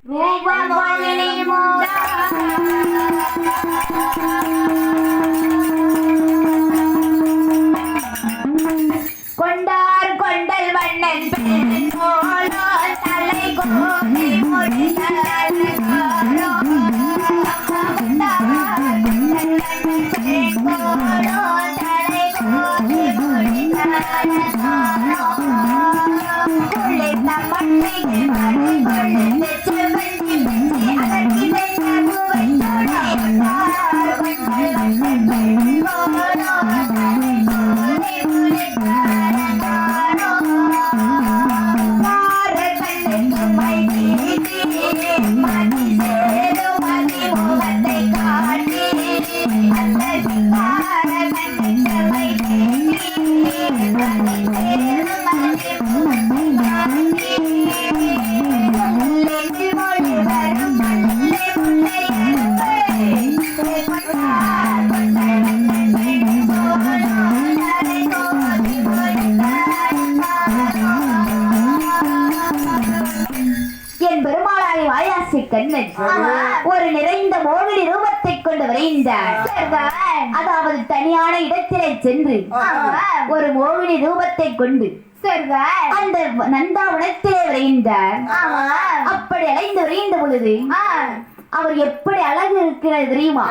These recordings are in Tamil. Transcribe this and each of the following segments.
ரூபமோகினி மூடா கொண்டார் கொண்டல் வண்ணன் பெண் போலோ தலை கோதி முடிந்தார் ஒரு நிறைந்த மோகினி ரூபத்தை கொண்டு வரைந்தார். அதாவது தனியான இடத்திலே சென்று ஒரு மோகினி ரூபத்தை கொண்டு அந்த நந்தாவனத்திலே வரைந்தார். அப்படி அலைந்து வரைந்த பொழுது அவர் எப்படி அழகு இருக்கிறது தெரியுமா?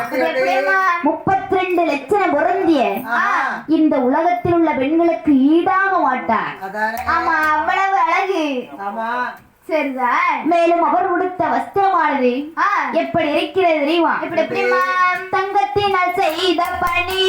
32 லட்சம் பொருந்திய இந்த உலகத்தில் உள்ள பெண்களுக்கு ஈடாக மாட்டார். ஆமா, அவ்வளவு அழகு. மேலும் அவர் உடுத்த வஸ்திரமானது எப்படி இருக்கிறது தெரியுமா? தங்கத்தினால் செய்த பணி